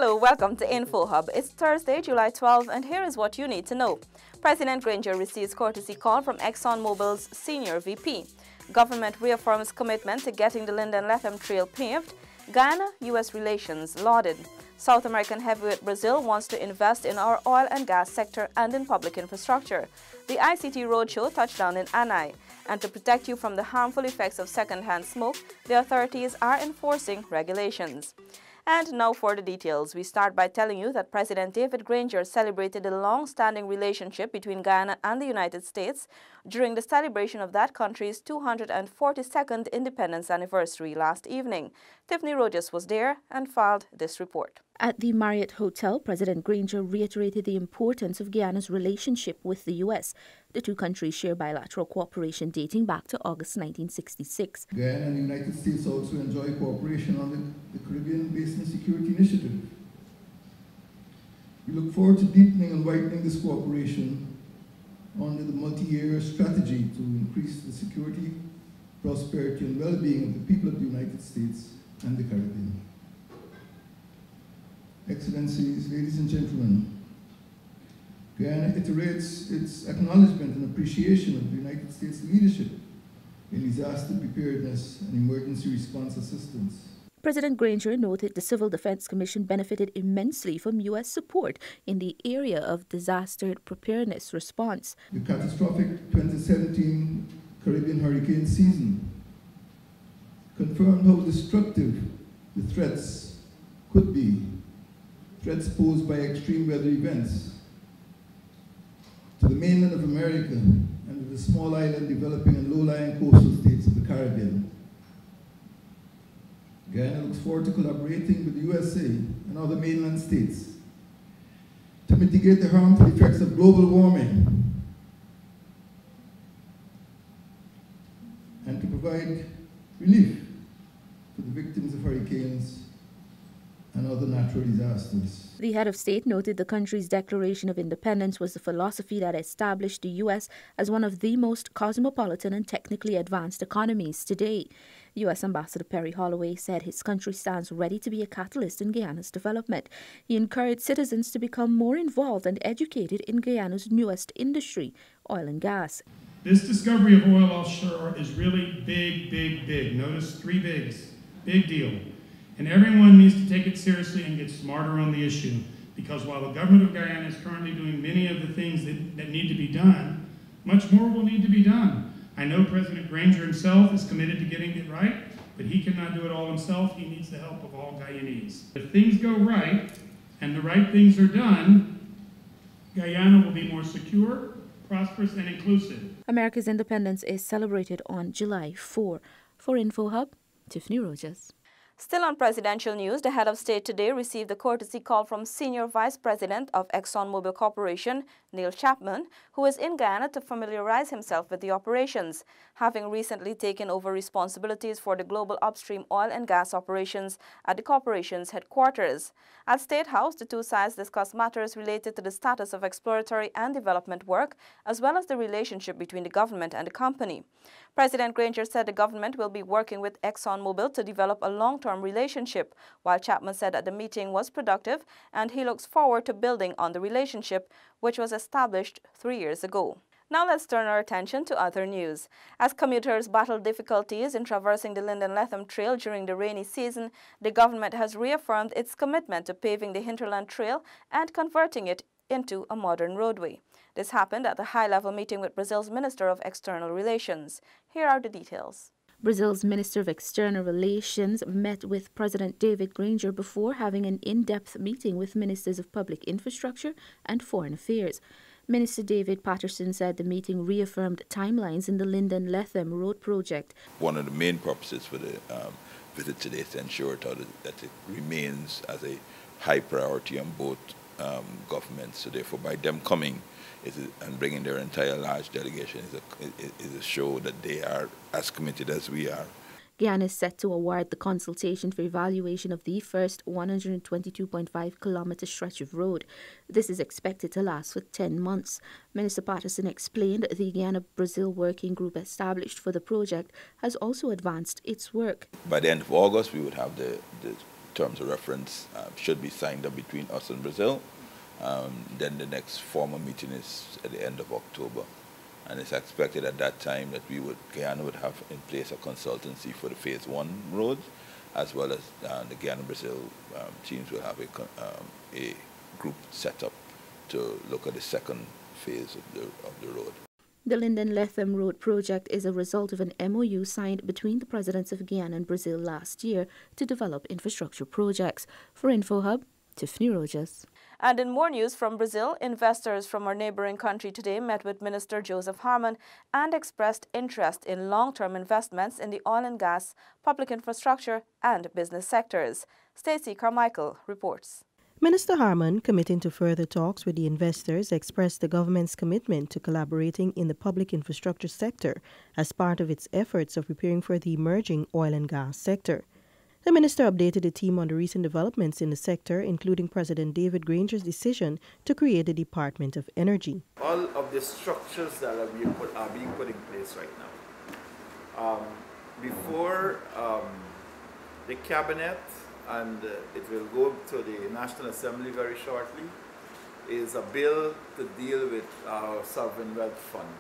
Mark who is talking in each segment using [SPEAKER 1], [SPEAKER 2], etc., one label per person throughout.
[SPEAKER 1] Hello, welcome to InfoHub. It's Thursday, July 12, and here is what you need to know. President Granger receives courtesy call from ExxonMobil's senior VP. Government reaffirms commitment to getting the Linden Latham Trail paved. Guyana-U.S. relations lauded. South American heavyweight Brazil wants to invest in our oil and gas sector and in public infrastructure. The ICT Roadshow touched down in Anai. And to protect you from the harmful effects of second-hand smoke, the authorities are enforcing regulations. And now for the details. We start by telling you that President David Granger celebrated the long-standing relationship between Guyana and the United States during the celebration of that country's 242nd independence anniversary last evening. Tiffany Rogers was there and filed this report.
[SPEAKER 2] At the Marriott Hotel, President Granger reiterated the importance of Guyana's relationship with the U.S. The two countries share bilateral cooperation dating back to August 1966.
[SPEAKER 3] Guyana and the United States also enjoy cooperation on the Caribbean Basin Security Initiative. We look forward to deepening and widening this cooperation under the multi-year strategy to increase the security, prosperity, and well-being of the people of the United States and the Caribbean. Excellencies, ladies and gentlemen, Guyana iterates its acknowledgement and appreciation of the United States leadership in disaster preparedness and emergency response assistance.
[SPEAKER 2] President Granger noted the Civil Defense Commission benefited immensely from U.S. support in the area of disaster preparedness response.
[SPEAKER 3] The catastrophic 2017 Caribbean hurricane season confirmed how destructive the threats could be. Threats posed by extreme weather events to the mainland of America and to the small island developing and low-lying coastal states of the Caribbean. Guyana looks forward to collaborating with the USA and other mainland states to mitigate the harmful effects of global warming and to provide relief to the victims of hurricanes and other natural disasters.
[SPEAKER 2] The head of state noted the country's declaration of independence was the philosophy that established the U.S. as one of the most cosmopolitan and technically advanced economies today. U.S. Ambassador Perry Holloway said his country stands ready to be a catalyst in Guyana's development. He encouraged citizens to become more involved and educated in Guyana's newest industry, oil and gas.
[SPEAKER 4] This discovery of oil offshore is really big. Notice three bigs. Big deal. And everyone needs to take it seriously and get smarter on the issue, because while the government of Guyana is currently doing many of the things that need to be done, much more will need to be done. I know President Granger himself is committed to getting it right, but he cannot do it all himself. He needs the help of all Guyanese. If things go right and the right things are done, Guyana will be more secure, prosperous, and inclusive.
[SPEAKER 2] America's independence is celebrated on July 4. For InfoHub, Tiffany Rogers.
[SPEAKER 1] Still on presidential news, the head of state today received a courtesy call from Senior Vice President of ExxonMobil Corporation, Neil Chapman, who is in Guyana to familiarize himself with the operations, having recently taken over responsibilities for the global upstream oil and gas operations at the corporation's headquarters. At State House, the two sides discussed matters related to the status of exploratory and development work, as well as the relationship between the government and the company. President Granger said the government will be working with ExxonMobil to develop a long-term relationship, while Chapman said that the meeting was productive and he looks forward to building on the relationship, which was established 3 years ago. Now let's turn our attention to other news. As commuters battle difficulties in traversing the Linden Latham Trail during the rainy season, the government has reaffirmed its commitment to paving the Hinterland Trail and converting it into a modern roadway. This happened at a high-level meeting with Brazil's Minister of External Relations. Here are the details.
[SPEAKER 2] Brazil's Minister of External Relations met with President David Granger before having an in-depth meeting with Ministers of Public Infrastructure and Foreign Affairs. Minister David Patterson said the meeting reaffirmed timelines in the Linden Latham Road project.
[SPEAKER 5] One of the main purposes for the visit today is to ensure that it remains as a high priority on both governments. So therefore, by them coming and bringing their entire large delegation is a show that they are as committed as we are.
[SPEAKER 2] Guyana is set to award the consultation for evaluation of the first 122.5-kilometre stretch of road. This is expected to last for 10 months. Minister Patterson explained the Guyana-Brazil working group established for the project has also advanced its work.
[SPEAKER 5] By the end of August, we would have the terms of reference should be signed up between us and Brazil. Then the next formal meeting is at the end of October. And it's expected at that time that Guyana would have in place a consultancy for the phase 1 roads, as well as the Guyana-Brazil teams will have a group set up to look at the second phase of the road.
[SPEAKER 2] The Linden-Lethem Road project is a result of an MOU signed between the presidents of Guyana and Brazil last year to develop infrastructure projects. For InfoHub, Tiffany Rogers.
[SPEAKER 1] And in more news from Brazil, investors from our neighboring country today met with Minister Joseph Harmon and expressed interest in long-term investments in the oil and gas, public infrastructure and business sectors. Stacey Carmichael reports.
[SPEAKER 6] Minister Harmon, committing to further talks with the investors, expressed the government's commitment to collaborating in the public infrastructure sector as part of its efforts of preparing for the emerging oil and gas sector. The minister updated the team on the recent developments in the sector, including President David Granger's decision to create the Department of Energy.
[SPEAKER 7] All of the structures that are being put in place right now. Before the cabinet, and it will go to the National Assembly very shortly, is a bill to deal with our sovereign wealth fund,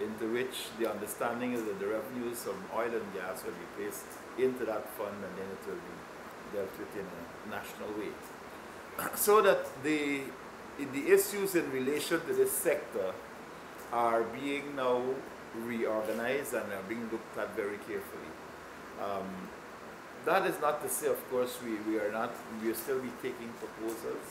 [SPEAKER 7] into which the understanding is that the revenues from oil and gas will be placed into that fund, and then it will be dealt with in a national way. So that the issues in relation to this sector are being now reorganized and are being looked at very carefully. That is not to say, of course, we will still be taking proposals,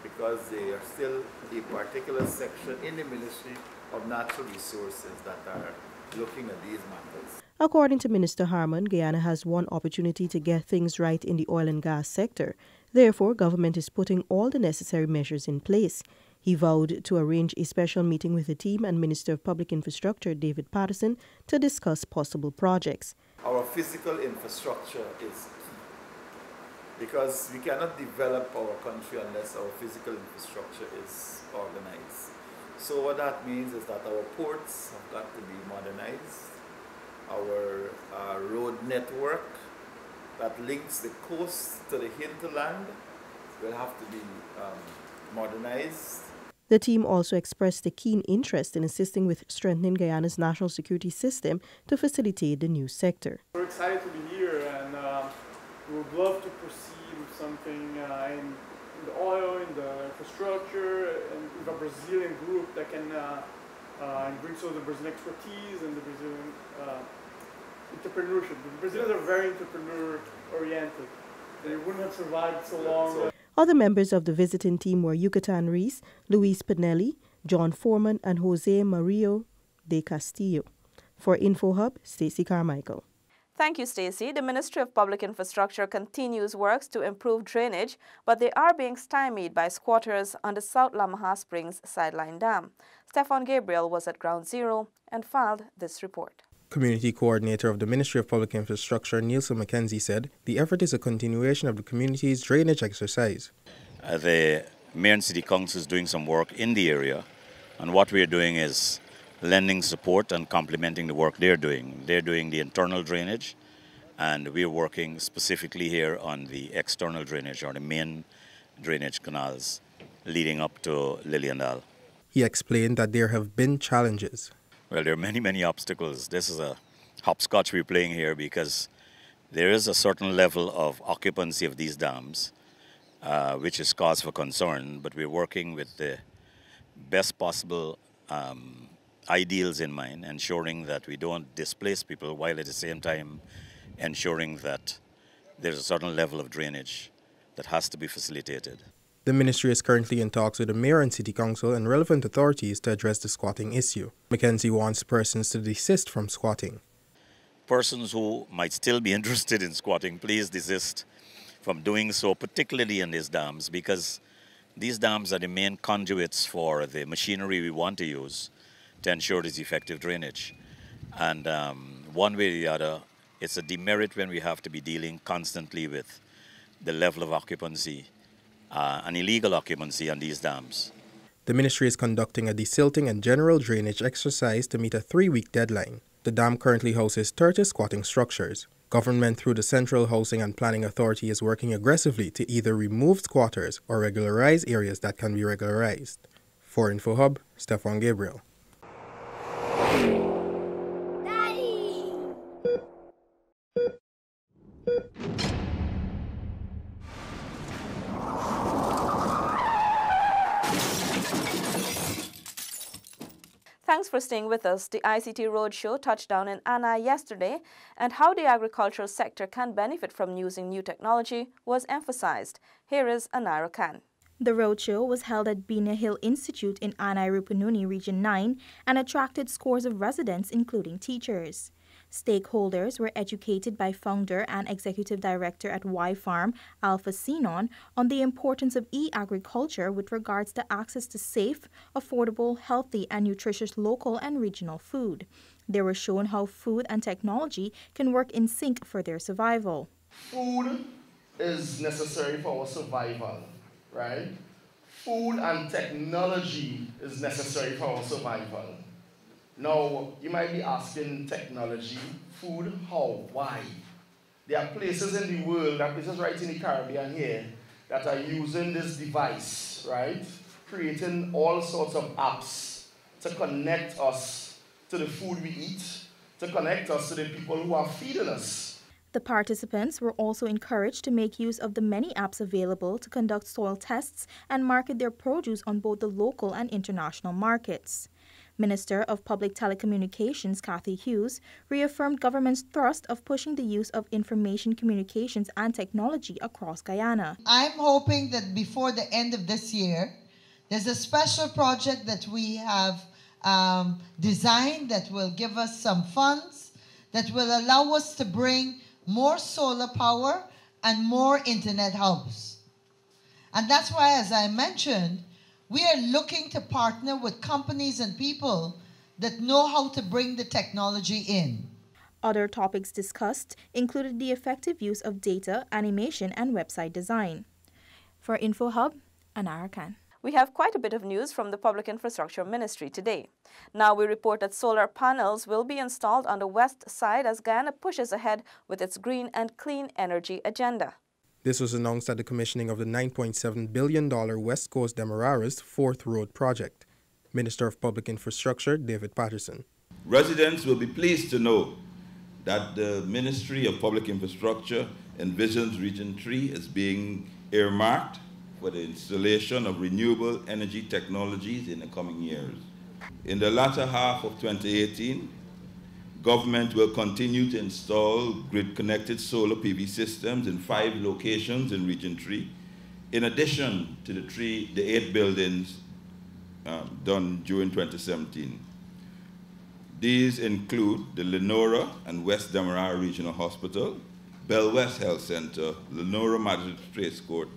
[SPEAKER 7] because they are still a particular section in the Ministry of Natural Resources that are looking at these matters.
[SPEAKER 6] According to Minister Harmon, Guyana has one opportunity to get things right in the oil and gas sector. Therefore, government is putting all the necessary measures in place. He vowed to arrange a special meeting with the team and Minister of Public Infrastructure, David Patterson, to discuss possible projects.
[SPEAKER 7] Our physical infrastructure is key, because we cannot develop our country unless our physical infrastructure is organized. So what that means is that our ports have got to be modernized. Our road network that links the coast to the hinterland will have to be modernized.
[SPEAKER 6] The team also expressed a keen interest in assisting with strengthening Guyana's national security system to facilitate the new sector.
[SPEAKER 8] We're excited to be here, and we would love to proceed with something in the oil, in the infrastructure, and with a Brazilian group that can bring some of the Brazilian expertise and the Brazilian entrepreneurship. The Brazilians are very entrepreneur-oriented. They wouldn't have survived so long.
[SPEAKER 6] Other members of the visiting team were Yucatan Reese, Luis Pinelli, John Foreman, and Jose Mario de Castillo. For InfoHub, Stacey Carmichael.
[SPEAKER 1] Thank you, Stacey. The Ministry of Public Infrastructure continues works to improve drainage, but they are being stymied by squatters on the South Lamaha Springs Sideline Dam. Stefan Gabriel was at Ground Zero and filed this report.
[SPEAKER 9] Community Coordinator of the Ministry of Public Infrastructure, Nielsen McKenzie, said the effort is a continuation of the community's drainage exercise.
[SPEAKER 10] The Mayor and City Council is doing some work in the area, and what we are doing is lending support and complementing the work they're doing. They're doing the internal drainage, and we're working specifically here on the external drainage, or the main drainage canals leading up to Liliandal.
[SPEAKER 9] He explained that there have been challenges.
[SPEAKER 10] Well, there are many, many obstacles. This is a hopscotch we're playing here, because there is a certain level of occupancy of these dams, which is cause for concern, but we're working with the best possible ideals in mind, ensuring that we don't displace people, while at the same time ensuring that there's a certain level of drainage that has to be facilitated.
[SPEAKER 9] The ministry is currently in talks with the Mayor and City Council and relevant authorities to address the squatting issue. McKenzie wants persons to desist from squatting.
[SPEAKER 10] Persons who might still be interested in squatting, please desist from doing so, particularly in these dams, because these dams are the main conduits for the machinery we want to use to ensure this effective drainage. And one way or the other, it's a demerit when we have to be dealing constantly with the level of occupancy, an illegal occupancy on these dams.
[SPEAKER 9] The ministry is conducting a desilting and general drainage exercise to meet a 3-week deadline. The dam currently houses 30 squatting structures. Government through the Central Housing and Planning Authority is working aggressively to either remove squatters or regularize areas that can be regularized. For InfoHub, Stefan Gabriel.
[SPEAKER 1] Thanks for staying with us. The ICT Roadshow touched down in Anna yesterday, and how the agricultural sector can benefit from using new technology was emphasized. Here is Anira Khan.
[SPEAKER 11] The roadshow was held at Bina Hill Institute in Anai Rupununi Region 9 and attracted scores of residents, including teachers. Stakeholders were educated by founder and executive director at Y Farm, Alpha Sinon, on the importance of e-agriculture with regards to access to safe, affordable, healthy, and nutritious local and regional food. They were shown how food and technology can work in sync for their survival.
[SPEAKER 12] Food is necessary for our survival, right? Food and technology is necessary for our survival. Now, you might be asking technology, food, how, why? There are places in the world, there are places right in the Caribbean here, that are using this device, right? Creating all sorts of apps to connect us to the food we eat, to connect us to the people who are feeding us.
[SPEAKER 11] The participants were also encouraged to make use of the many apps available to conduct soil tests and market their produce on both the local and international markets. Minister of Public Telecommunications Cathy Hughes reaffirmed government's thrust of pushing the use of information communications and technology across Guyana.
[SPEAKER 13] I'm hoping that before the end of this year, there's a special project that we have designed that will give us some funds that will allow us to bring more solar power and more internet hubs. And that's why, as I mentioned, we are looking to partner with companies and people that know how to bring the technology in.
[SPEAKER 11] Other topics discussed included the effective use of data, animation, and website design. For InfoHub, Anara Khan.
[SPEAKER 1] We have quite a bit of news from the Public Infrastructure Ministry today. Now we report that solar panels will be installed on the west side as Guyana pushes ahead with its green and clean energy agenda.
[SPEAKER 9] This was announced at the commissioning of the $9.7 billion West Coast Demerara's Fourth Road project. Minister of Public Infrastructure, David Patterson.
[SPEAKER 5] Residents will be pleased to know that the Ministry of Public Infrastructure envisions Region 3 as being earmarked for the installation of renewable energy technologies in the coming years. In the latter half of 2018, government will continue to install grid-connected solar PV systems in 5 locations in Region 3, in addition to the 8 buildings done during 2017. These include the Lenora and West Demerara Regional Hospital, Bell West Health Center, Lenora Magistrates Court,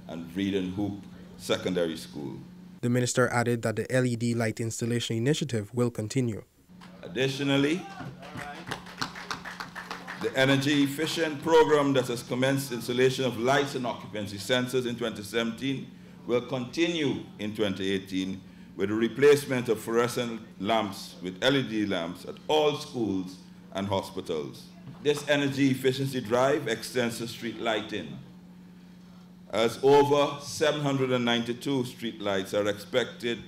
[SPEAKER 5] and Vreden Hoop Secondary School.
[SPEAKER 9] The minister added that the LED light installation initiative will continue.
[SPEAKER 5] Additionally, the energy efficient program that has commenced installation of lights and occupancy sensors in 2017 will continue in 2018 with the replacement of fluorescent lamps with LED lamps at all schools and hospitals. This energy efficiency drive extends to street lighting, as over 792 street lights are expected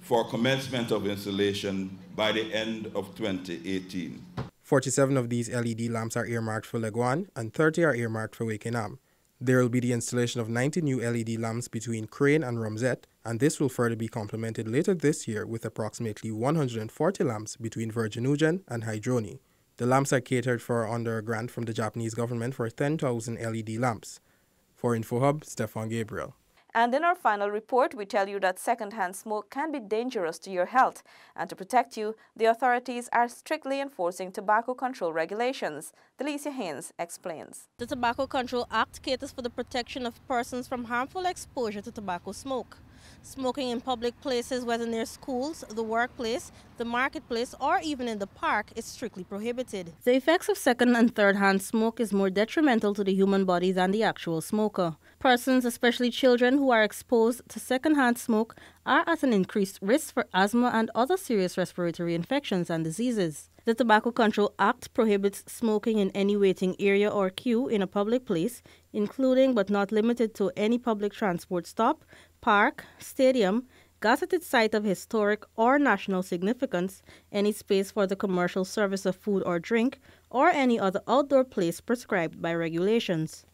[SPEAKER 5] for commencement of installation by the end of 2018.
[SPEAKER 9] 47 of these LED lamps are earmarked for Leguan and 30 are earmarked for Wakenham. There will be the installation of 90 new LED lamps between Crane and Rumsett, and this will further be complemented later this year with approximately 140 lamps between Virginugen and Hydroni. The lamps are catered for under a grant from the Japanese government for 10,000 LED lamps. For InfoHub, Stefan Gabriel.
[SPEAKER 1] And in our final report, we tell you that secondhand smoke can be dangerous to your health. And to protect you, the authorities are strictly enforcing tobacco control regulations. Delicia Haynes explains.
[SPEAKER 14] The Tobacco Control Act caters for the protection of persons from harmful exposure to tobacco smoke. Smoking in public places, whether near schools, the workplace, the marketplace, or even in the park, is strictly prohibited. The effects of second and third-hand smoke is more detrimental to the human body than the actual smoker. Persons, especially children who are exposed to second-hand smoke, are at an increased risk for asthma and other serious respiratory infections and diseases. The Tobacco Control Act prohibits smoking in any waiting area or queue in a public place, including but not limited to any public transport stop, park, stadium, gazetted site of historic or national significance, any space for the commercial service of food or drink, or any other outdoor place prescribed by regulations.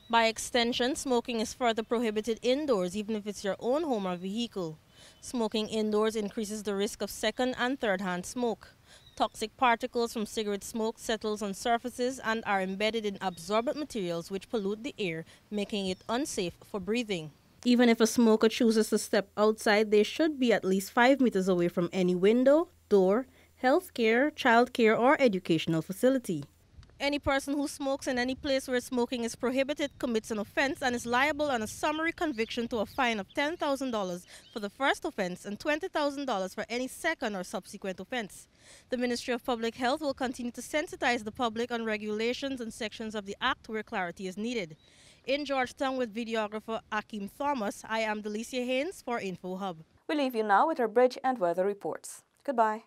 [SPEAKER 14] By extension, smoking is further prohibited indoors, even if it's your own home or vehicle. Smoking indoors increases the risk of second and third-hand smoke. Toxic particles from cigarette smoke settles on surfaces and are embedded in absorbent materials which pollute the air, making it unsafe for breathing. Even if a smoker chooses to step outside, they should be at least 5 meters away from any window, door, healthcare, childcare, or educational facility. Any person who smokes in any place where smoking is prohibited commits an offense and is liable on a summary conviction to a fine of $10,000 for the first offense and $20,000 for any second or subsequent offense. The Ministry of Public Health will continue to sensitize the public on regulations and sections of the Act where clarity is needed. In Georgetown with videographer Akeem Thomas, I am Delicia Haynes for InfoHub.
[SPEAKER 1] We leave you now with our bridge and weather reports. Goodbye.